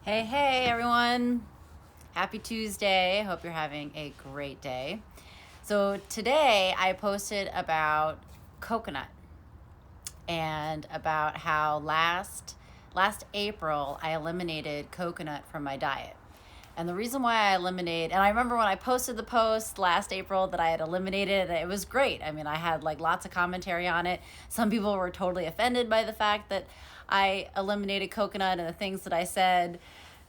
Hey, everyone. Happy Tuesday. Hope you're having a great day. So, today I posted about coconut and about how last April I eliminated coconut from my diet. And the reason why and I remember when I posted the post last April that I had eliminated it, it was great. I mean, I had like lots of commentary on it. Some people were totally offended by the fact that I eliminated coconut and the things that I said.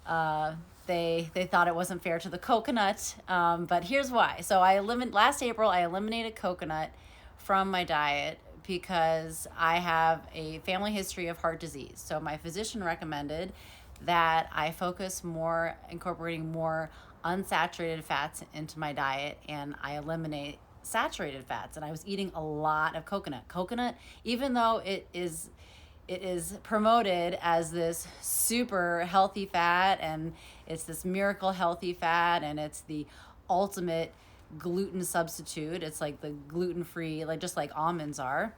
Uh, they thought it wasn't fair to the coconut, but here's why. So last April I eliminated coconut from my diet because I have a family history of heart disease. So my physician recommended that I focus more, incorporating more unsaturated fats into my diet, and I eliminate saturated fats. And I was eating a lot of coconut. Coconut, even though it is promoted as this super healthy fat, and it's this miracle healthy fat, and it's the ultimate gluten substitute. It's like the gluten-free, like just like almonds are.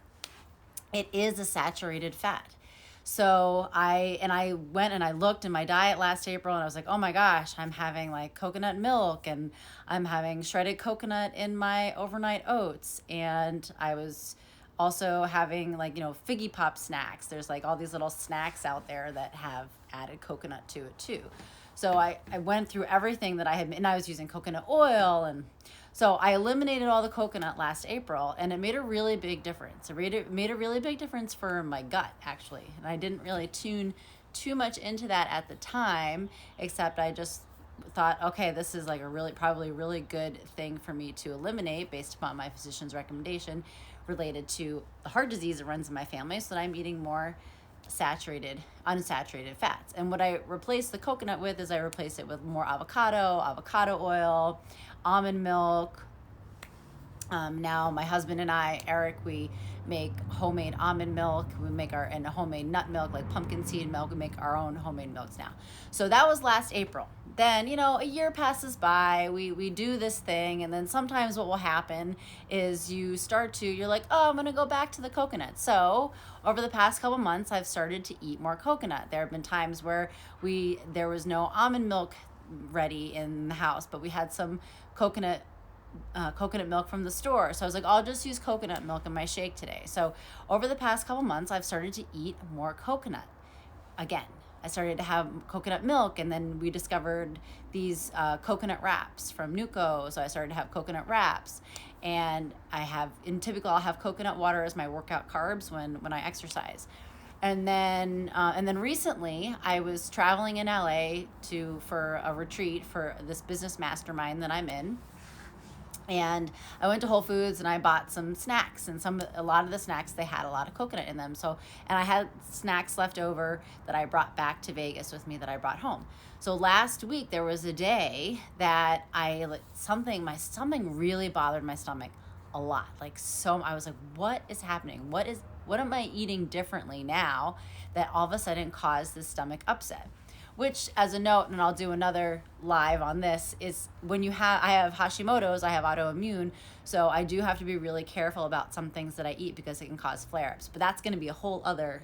It is a saturated fat. So I went and I looked in my diet last April, and I was like, oh my gosh, I'm having like coconut milk, and I'm having shredded coconut in my overnight oats, and I was also having like, figgy pop snacks. There's like all these little snacks out there that have added coconut to it too. So I went through everything that I had, and I was using coconut oil. And so I eliminated all the coconut last April, and it made a really big difference. It made a really big difference for my gut, actually. And I didn't really tune too much into that at the time, except I just thought, okay, this is like probably really good thing for me to eliminate based upon my physician's recommendation related to the heart disease that runs in my family, so that I'm eating more unsaturated fats. And what I replace the coconut with is I replace it with more avocado oil, almond milk. Now my husband and I, Eric, we make homemade almond milk. We make and homemade nut milk, like pumpkin seed milk. We make our own homemade milks now. So that was last April. Then, a year passes by, we do this thing, and then sometimes what will happen is you're like, oh, I'm going to go back to the coconut. So over the past couple months, I've started to eat more coconut. There have been times where there was no almond milk ready in the house, but we had some coconut milk from the store. So I was like, I'll just use coconut milk in my shake today. So over the past couple months, I've started to eat more coconut again. I started to have coconut milk, and then we discovered these coconut wraps from Nuco. So I started to have coconut wraps, and I'll have coconut water as my workout carbs when I exercise. And then recently I was traveling in LA for a retreat for this business mastermind that I'm in. And I went to Whole Foods and I bought some snacks, and a lot of the snacks, they had a lot of coconut in them. And I had snacks left over that I brought back to Vegas with me that I brought home. So last week there was a day that something really bothered my stomach a lot. I was like, what is happening? What am I eating differently now that all of a sudden caused this stomach upset? Which, as a note, and I'll do another live on this, is I have Hashimoto's, I have autoimmune, so I do have to be really careful about some things that I eat because it can cause flare-ups. But that's going to be a whole other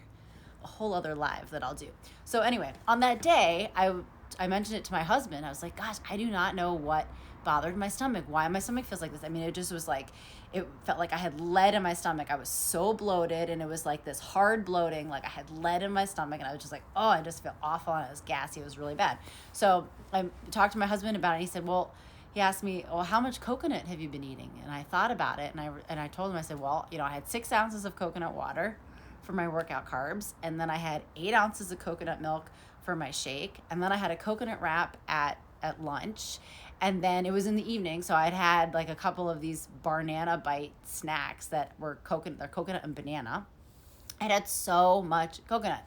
live that I'll do. So anyway, on that day, I mentioned it to my husband. I was like, gosh, I do not know what bothered my stomach, why my stomach feels like this. I mean, it just was like, it felt like I had lead in my stomach. I was so bloated, and it was like this hard bloating, like I had lead in my stomach, and I was just like, oh, I just feel awful, and I was gassy. It was really bad. So I talked to my husband about it, and he asked me, well, how much coconut have you been eating? And I thought about it, and I told him, I said, well, I had 6 ounces of coconut water for my workout carbs, and then I had 8 ounces of coconut milk for my shake, and then I had a coconut wrap at lunch, and then it was in the evening, so I'd had like a couple of these Banana Bite snacks that were coconut and banana. I'd had so much coconut.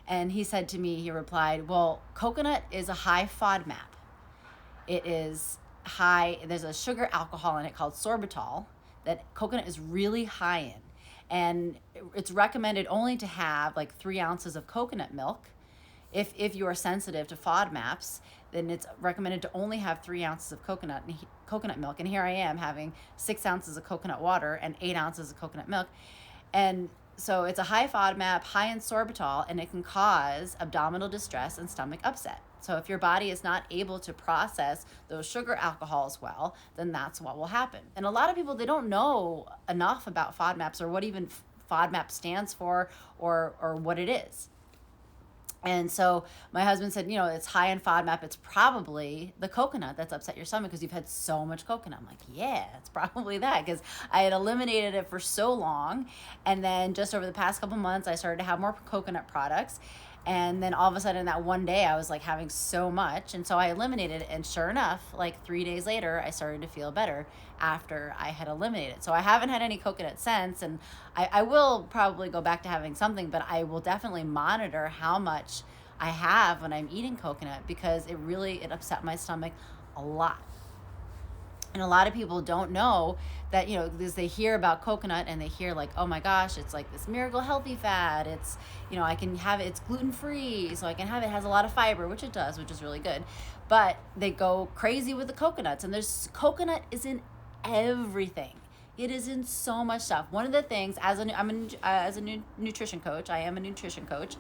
And he replied, well, coconut is a high FODMAP. It is high, there's a sugar alcohol in it called sorbitol that coconut is really high in. And it's recommended only to have like 3 ounces of coconut milk. If you are sensitive to FODMAPs, then it's recommended to only have 3 ounces of coconut milk. And here I am having 6 ounces of coconut water and 8 ounces of coconut milk. And So it's a high FODMAP, high in sorbitol, and it can cause abdominal distress and stomach upset. So if your body is not able to process those sugar alcohols well, then that's what will happen. And a lot of people, they don't know enough about FODMAPs or what even FODMAP stands for, or what it is. And so my husband said, it's high in FODMAP. It's probably the coconut that's upset your stomach because you've had so much coconut. I'm like, yeah, it's probably that, because I had eliminated it for so long. And then just over the past couple months, I started to have more coconut products. And then all of a sudden that one day I was like having so much. And so I eliminated it. And sure enough, like 3 days later, I started to feel better after I had eliminated. So I haven't had any coconut since. And I will probably go back to having something, but I will definitely monitor how much I have when I'm eating coconut, because it upset my stomach a lot. And a lot of people don't know that, because they hear about coconut and they hear like, oh my gosh, it's like this miracle healthy fat. It's, I can have it, it's gluten-free, so I can have it. It has a lot of fiber, which it does, which is really good. But they go crazy with the coconuts, and coconut is in everything. It is in so much stuff. One of the things, as a nutrition coach, I am a nutrition coach.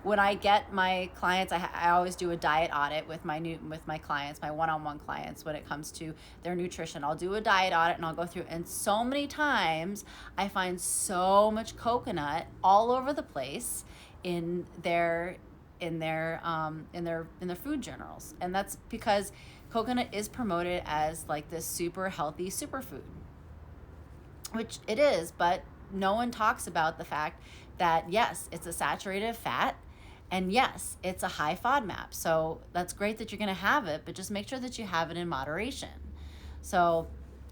When I get my clients, I always do a diet audit with my clients, my one-on-one clients, when it comes to their nutrition. I'll do a diet audit and I'll go through, and so many times I find so much coconut all over the place in their food journals, and that's because coconut is promoted as like this super healthy superfood, which it is, but no one talks about the fact that yes, it's a saturated fat, and yes, it's a high FODMAP. So that's great that you're going to have it, but just make sure that you have it in moderation. So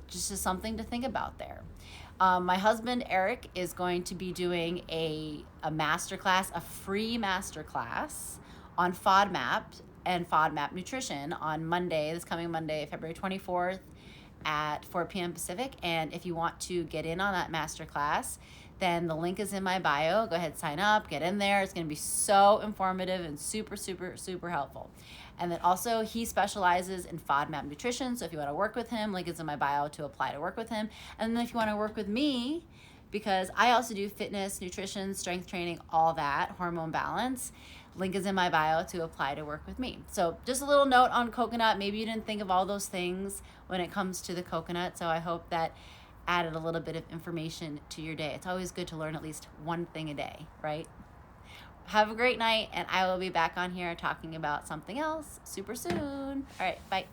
just something to think about there. My husband, Eric, is going to be doing a masterclass, a free masterclass on FODMAP and FODMAP nutrition on Monday, this coming Monday, February 24th at 4 p.m. Pacific. And if you want to get in on that masterclass, then the link is in my bio. Go ahead, sign up, get in there. It's going to be so informative and super, super, super helpful. And then also he specializes in FODMAP nutrition. So if you want to work with him, link is in my bio to apply to work with him. And then if you want to work with me, because I also do fitness, nutrition, strength training, all that, hormone balance, link is in my bio to apply to work with me. So just a little note on coconut. Maybe you didn't think of all those things when it comes to the coconut. So I hope that added a little bit of information to your day. It's always good to learn at least one thing a day, right? Have a great night, and I will be back on here talking about something else super soon. All right, bye.